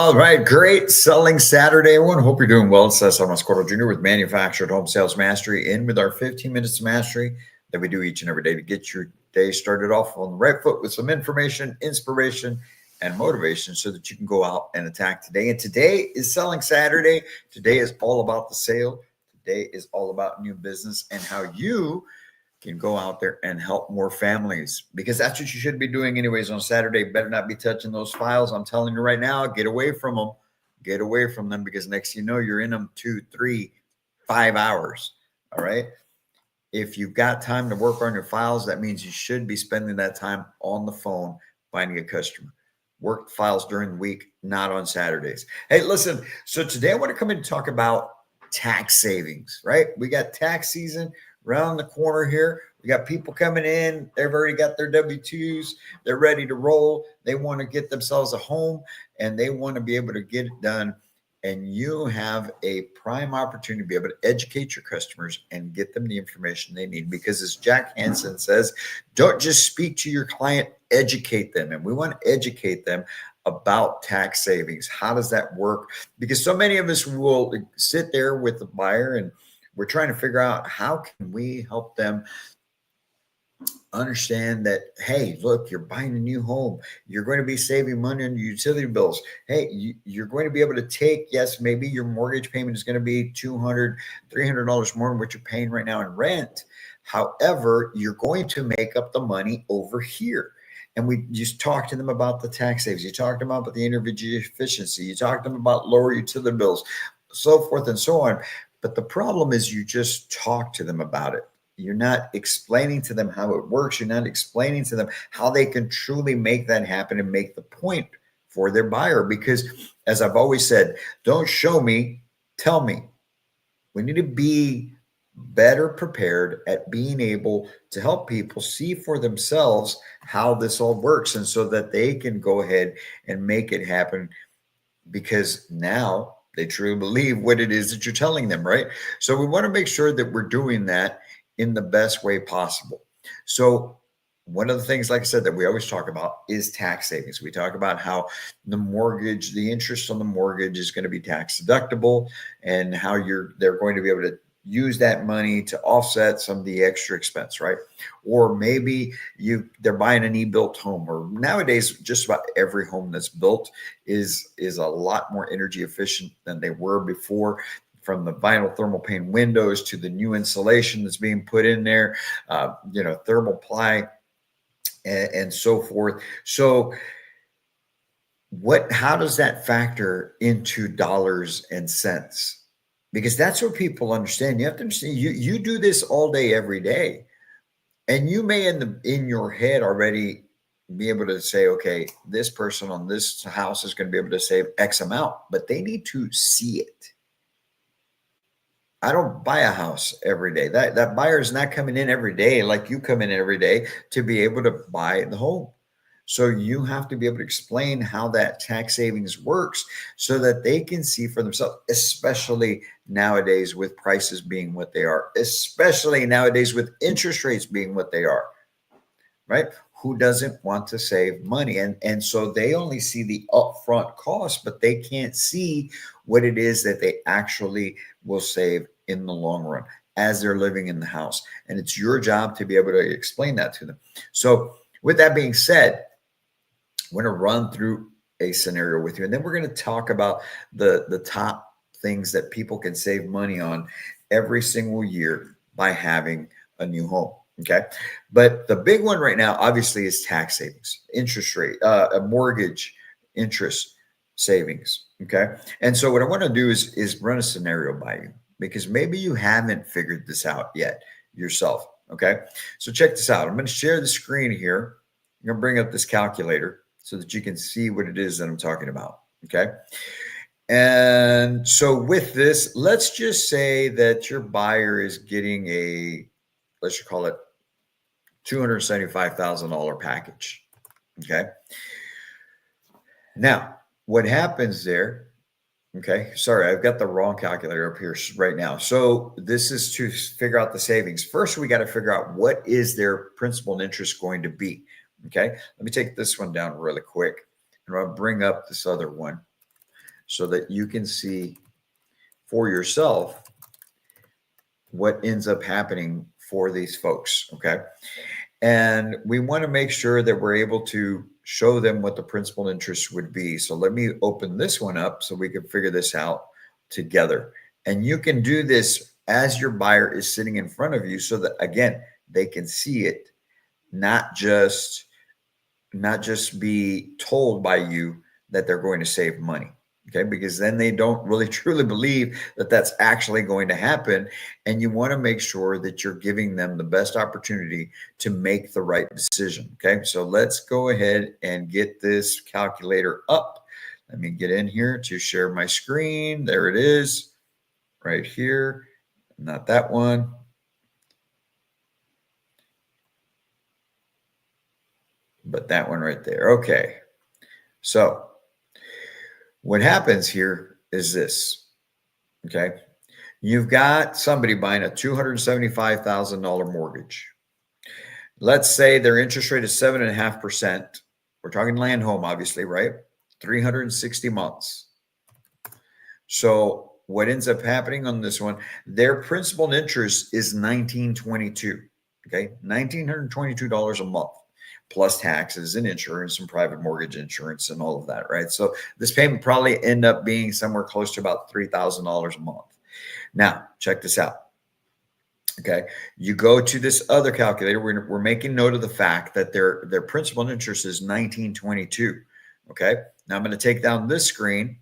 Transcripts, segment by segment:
All right, great selling Saturday, everyone. Hope you're doing well. It's Cesar Mascoro Jr. with Manufactured Home Sales Mastery, and with our 15 minutes of mastery that we do each and every day to get your day started off on the right foot with some information, inspiration, and motivation so that you can go out and attack today. And today is Selling Saturday. Today is all about the sale. Today is all about new business and how you can go out there and help more families, because that's what you should be doing anyways on Saturday. Better not be touching those files. I'm telling you right now, get away from them. Get away from them, because next you know you're in them 2, 3, 5 hours. All right. If you've got time to work on your files, that means you should be spending that time on the phone finding a customer. Work files during the week, not on Saturdays. Hey, listen. So today I want to come in and talk about tax savings, right? We got tax season around the corner here. We got people coming in. They've already got their W-2s. They're ready to roll. They want to get themselves a home and they want to be able to get it done. And you have a prime opportunity to be able to educate your customers and get them the information they need. Because as Jack Hansen says, don't just speak to your client, educate them. And we want to educate them about tax savings. How does that work? Because so many of us will sit there with the buyer and we're trying to figure out how can we help them understand that, hey, look, you're buying a new home. You're going to be saving money on your utility bills. Hey, you're going to be able to take, yes, maybe your mortgage payment is going to be $200, $300 more than what you're paying right now in rent. However, you're going to make up the money over here. And we just talked to them about the tax savings. You talked to them about the energy efficiency. You talked to them about lower utility bills, so forth and so on. But the problem is you just talk to them about it. You're not explaining to them how it works. You're not explaining to them how they can truly make that happen and make the point for their buyer. Because as I've always said, don't show me, tell me. We need to be better prepared at being able to help people see for themselves how this all works, and so that they can go ahead and make it happen, because now they truly believe what it is that you're telling them, right? So we want to make sure that we're doing that in the best way possible. So one of the things, like I said, that we always talk about is tax savings. We talk about how the mortgage, the interest on the mortgage is going to be tax deductible, and how they're going to be able to use that money to offset some of the extra expense, right? Or maybe they're buying an e-built home, or nowadays just about every home that's built is a lot more energy efficient than they were before. From the vinyl thermal pane windows to the new insulation that's being put in there, thermal ply and so forth. So how does that factor into dollars and cents? Because that's what people understand. You have to understand, you do this all day, every day. And you may in your head already be able to say, okay, this person on this house is going to be able to save X amount, but they need to see it. I don't buy a house every day. That buyer is not coming in every day like you come in every day to be able to buy the home. So you have to be able to explain how that tax savings works so that they can see for themselves, especially nowadays with prices being what they are, especially nowadays with interest rates being what they are, right? Who doesn't want to save money? And so they only see the upfront cost, but they can't see what it is that they actually will save in the long run as they're living in the house. And it's your job to be able to explain that to them. So with that being said, we're going to run through a scenario with you, and then we're going to talk about the top things that people can save money on every single year by having a new home. Okay. But the big one right now, obviously, is tax savings, interest rate, a mortgage interest savings. Okay. And so what I want to do is run a scenario by you, because maybe you haven't figured this out yet yourself. Okay. So check this out. I'm going to share the screen here. I'm going to bring up this calculator so that you can see what it is that I'm talking about. Okay. And so with this, let's just say that your buyer is getting let's just call it $275,000 package. Okay. Now, what happens there? Okay. Sorry, I've got the wrong calculator up here right now. So this is to figure out the savings. First, we got to figure out what is their principal and interest going to be. Okay. Let me take this one down really quick, and I'll bring up this other one. so that you can see for yourself what ends up happening for these folks. Okay. And we want to make sure that we're able to show them what the principal interest would be. So let me open this one up so we can figure this out together. And you can do this as your buyer is sitting in front of you so that, again, they can see it, not just be told by you that they're going to save money. Okay, because then they don't really truly believe that that's actually going to happen. And you want to make sure that you're giving them the best opportunity to make the right decision. Okay, so let's go ahead and get this calculator up. Let me get in here to share my screen. There it is, right here. Not that one. But that one right there. Okay, so what happens here is this, okay? You've got somebody buying a $275,000 mortgage. Let's say their interest rate is 7.5%. We're talking land home, obviously, right? 360 months. So what ends up happening on this one, their principal and interest is $1,922, okay? $1,922 a month, plus taxes and insurance and private mortgage insurance and all of that, right? So this payment probably end up being somewhere close to about $3,000 a month. Now, check this out. Okay, you go to this other calculator. We're making note of the fact that their principal and interest is $1,922. Okay, now I'm going to take down this screen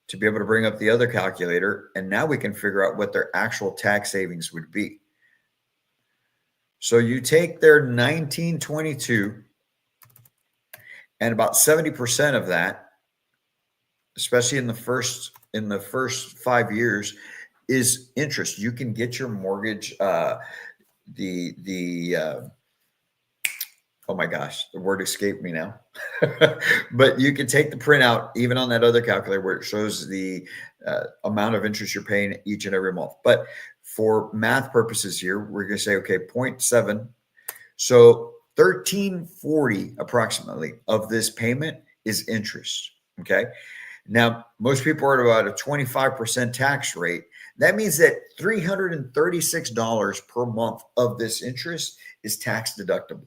to be able to bring up the other calculator, and now we can figure out what their actual tax savings would be. So you take their 1922 and about 70% of that, especially in the first 5 years, is interest. You can get your mortgage, oh my gosh, the word escaped me now. But you can take the printout even on that other calculator where it shows the amount of interest you're paying each and every month. But for math purposes here, we're going to say, okay, 0.7. So 1,340 approximately of this payment is interest. Okay. Now, most people are at about a 25% tax rate. That means that $336 per month of this interest is tax deductible.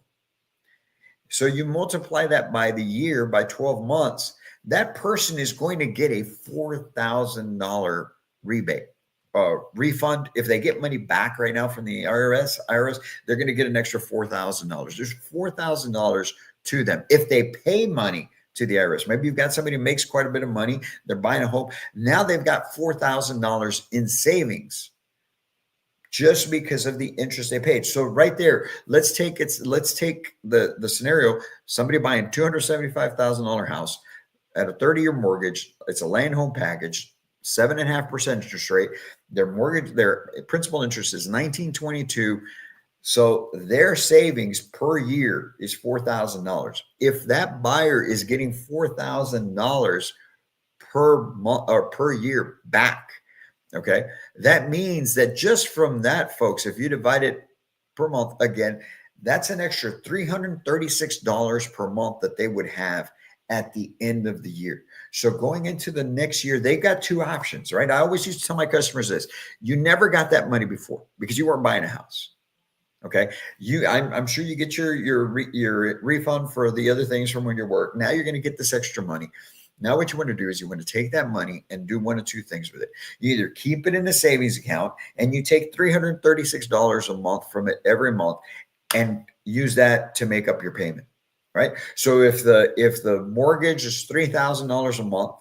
So you multiply that by the year, by 12 months, that person is going to get a $4,000 rebate. Refund. If they get money back right now from the IRS, they're going to get an extra $4,000. There's $4,000 to them if they pay money to the IRS. Maybe you've got somebody who makes quite a bit of money. They're buying a home. Now they've got $4,000 in savings just because of the interest they paid. So right there, let's take the scenario, somebody buying $275,000 house at a 30-year mortgage. It's a land home package, 7.5% interest rate. Their principal interest is $1,922. So their savings per year is $4,000. If that buyer is getting $4,000 per month or per year back, okay, that means that just from that, folks, if you divide it per month, again, that's an extra $336 per month that they would have at the end of the year. So going into the next year, they got two options, right? I always used to tell my customers this: you never got that money before because you weren't buying a house. Okay, I'm sure you get your refund for the other things from when you work. Now you're going to get this extra money. Now what you want to do is you want to take that money and do one of two things with it. You either keep it in a savings account and you take $336 a month from it every month and use that to make up your payment, right? So if the mortgage is $3,000 a month,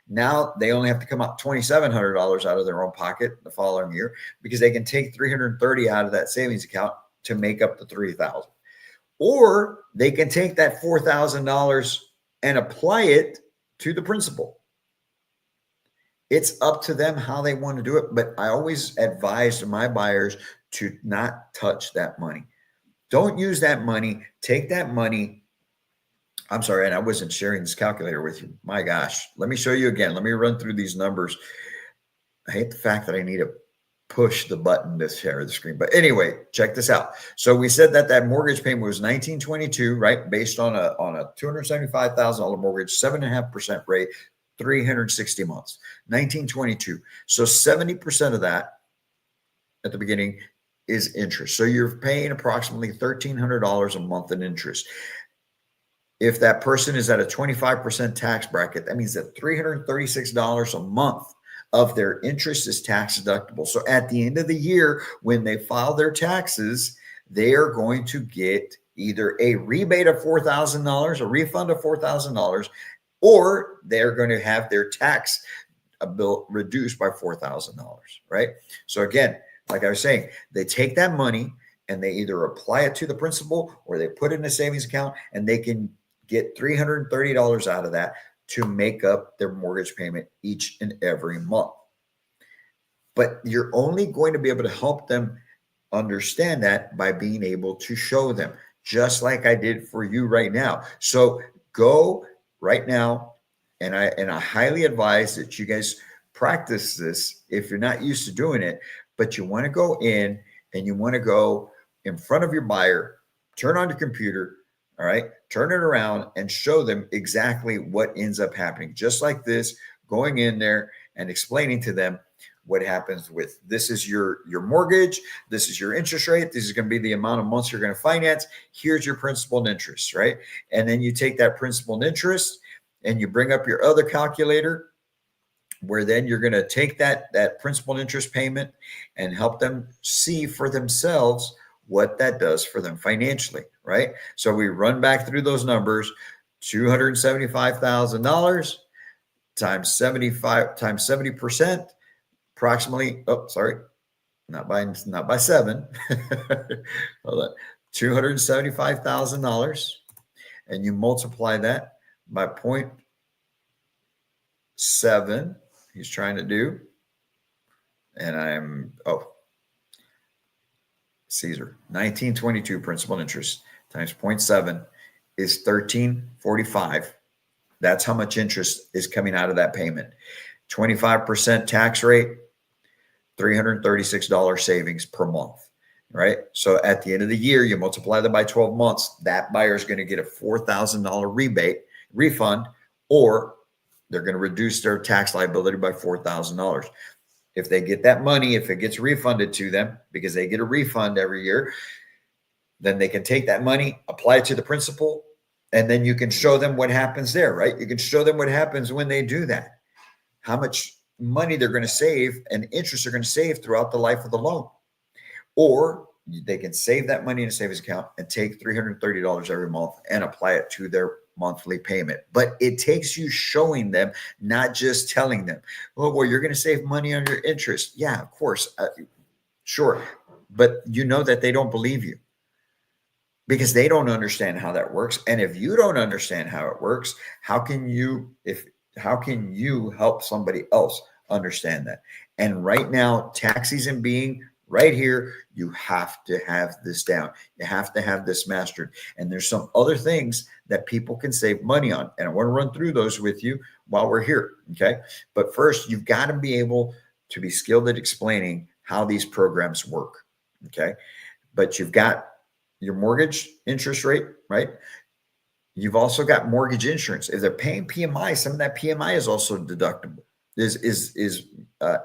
now they only have to come out $2,700 out of their own pocket the following year because they can take $330 out of that savings account to make up the $3,000. Or they can take that $4,000 and apply it to the principal. It's up to them how they want to do it, but I always advise my buyers to not touch that money. Don't use that money. Take that money. I'm sorry, and I wasn't sharing this calculator with you. My gosh, let me show you again. Let me run through these numbers. I hate the fact that I need to push the button to share the screen. But anyway, check this out. So we said that mortgage payment was $1,922, right? Based on a $275,000 mortgage, 7.5% rate, 360 months, 1922. So 70% of that at the beginning is interest. So you're paying approximately $1,300 a month in interest. If that person is at a 25% tax bracket, that means that $336 a month of their interest is tax deductible. So at the end of the year, when they file their taxes, they are going to get either a rebate of $4,000, a refund of $4,000, or they're going to have their tax bill reduced by $4,000, right? So again, like I was saying, they take that money and they either apply it to the principal or they put it in a savings account, and they can get $330 out of that to make up their mortgage payment each and every month. But you're only going to be able to help them understand that by being able to show them, just like I did for you right now. So go right now, and I highly advise that you guys practice this if you're not used to doing it, but you want to go in and you want to go in front of your buyer, turn on your computer, all right, turn it around and show them exactly what ends up happening. Just like this, going in there and explaining to them what happens with this is your mortgage, this is your interest rate, this is going to be the amount of months you're going to finance, here's your principal and interest, right? And then you take that principal and interest and you bring up your other calculator, where then you're going to take that principal and interest payment and help them see for themselves what that does for them financially, right? So we run back through those numbers: $275,000 times 70%, approximately. Oh, sorry, not by 7. Hold on, $275,000, and you multiply that by 0.7. He's trying to do, and Caesar, 1922 principal and interest times 0.7 is 1345. That's how much interest is coming out of that payment. 25% tax rate, $336 savings per month, right? So at the end of the year, you multiply that by 12 months, that buyer is going to get a $4,000 refund, or they're going to reduce their tax liability by $4,000. If they get that money, if it gets refunded to them, because they get a refund every year, then they can take that money, apply it to the principal, and then you can show them what happens there, right? You can show them what happens when they do that, how much money they're going to save and interest they're going to save throughout the life of the loan. Or they can save that money in a savings account and take $330 every month and apply it to their monthly payment. But it takes you showing them, not just telling them, oh, well, you're going to save money on your interest. Yeah, of course. Sure. But you know that they don't believe you because they don't understand how that works. And if you don't understand how it works, how can you help somebody else understand that? And right now, tax season being right here, you have to have this down. You have to have this mastered. And there's some other things that people can save money on. And I want to run through those with you while we're here. Okay. But first, you've got to be able to be skilled at explaining how these programs work. Okay. But you've got your mortgage interest rate, right? You've also got mortgage insurance. If they're paying PMI, some of that PMI is also deductible, is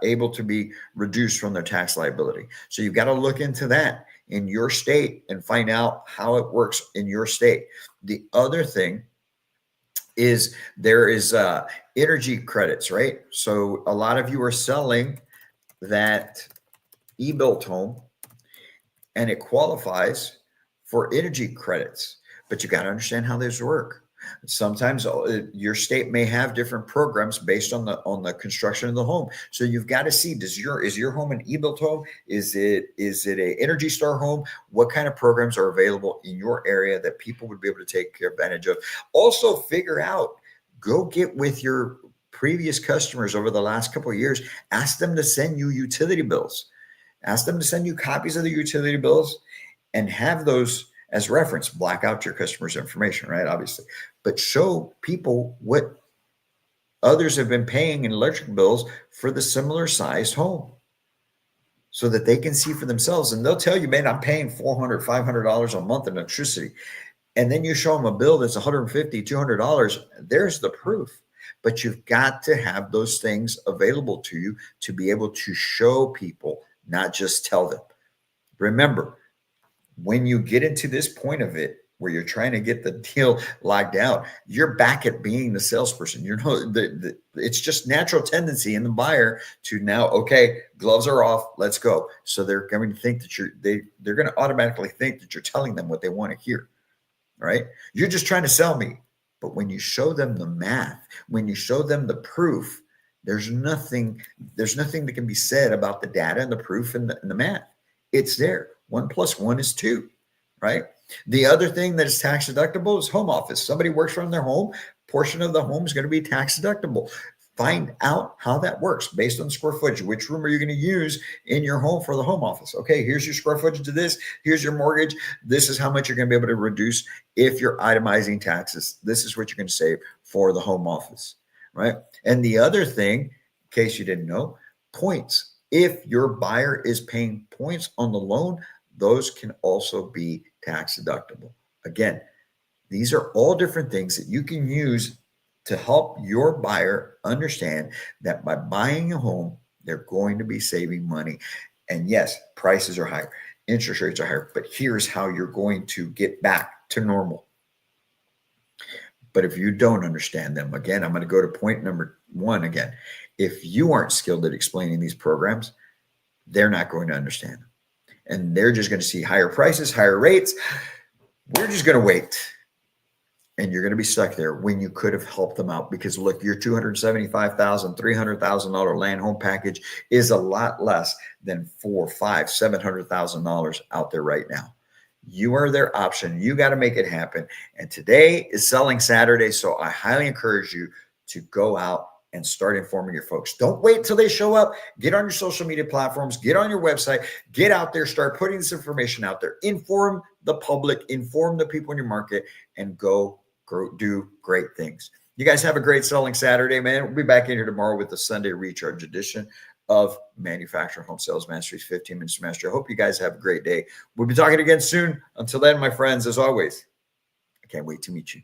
able to be reduced from their tax liability. So you've got to look into that in your state and find out how it works in your state. The other thing is there is energy credits, right? So a lot of you are selling that e-built home and it qualifies for energy credits, but you got to understand how those work. Sometimes your state may have different programs based on the construction of the home. So you've got to see, is your home an e-built home? Is it a Energy Star home? What kind of programs are available in your area that people would be able to take advantage of? Also figure out, go get with your previous customers over the last couple of years, ask them to send you utility bills. Ask them to send you copies of the utility bills and have those as reference. Black out your customers' information, right? Obviously, but show people what others have been paying in electric bills for the similar sized home so that they can see for themselves. And they'll tell you, man, I'm paying $400, $500 a month in electricity. And then you show them a bill that's $150, $200. There's the proof. but you've got to have those things available to you to be able to show people, not just tell them. Remember, when you get into this point of it where you're trying to get the deal locked out, you're back at being the salesperson. You know, it's just natural tendency in the buyer to now, okay, gloves are off, let's go. So they're going to think that they're going to automatically think that you're telling them what they want to hear, right? You're just trying to sell me. But when you show them the math, when you show them the proof, there's nothing that can be said about the data and the proof and the math. It's there. 1 + 1 is 2, right? The other thing that is tax deductible is home office. Somebody works from their home, portion of the home is going to be tax deductible. Find out how that works based on square footage. Which room are you going to use in your home for the home office? Okay, here's your square footage to this. Here's your mortgage. This is how much you're going to be able to reduce if you're itemizing taxes. This is what you're going to save for the home office, right? And the other thing, in case you didn't know, points. If your buyer is paying points on the loan, those can also be tax deductible. Again, these are all different things that you can use to help your buyer understand that by buying a home, they're going to be saving money. And yes, prices are higher, interest rates are higher, but here's how you're going to get back to normal. But if you don't understand them, again, I'm going to go to point number 1 again. If you aren't skilled at explaining these programs, they're not going to understand them. And they're just going to see higher prices, higher rates. We're just going to wait. And you're going to be stuck there when you could have helped them out. Because look, your $275,000, $300,000 land home package is a lot less than $400,000, $500,000, $700,000 out there right now. You are their option. You got to make it happen. And today is Selling Saturday. So I highly encourage you to go out and start informing your folks. Don't wait till they show up. Get on your social media platforms, get on your website, get out there, start putting this information out there. Inform the public, inform the people in your market, and go do great things. You guys have a great Selling Saturday, man. We'll be back in here tomorrow with the Sunday Recharge edition of Manufacturer Home Sales Mastery's 15 Minutes Mastery. I hope you guys have a great day. We'll be talking again soon. Until then, my friends, as always, I can't wait to meet you.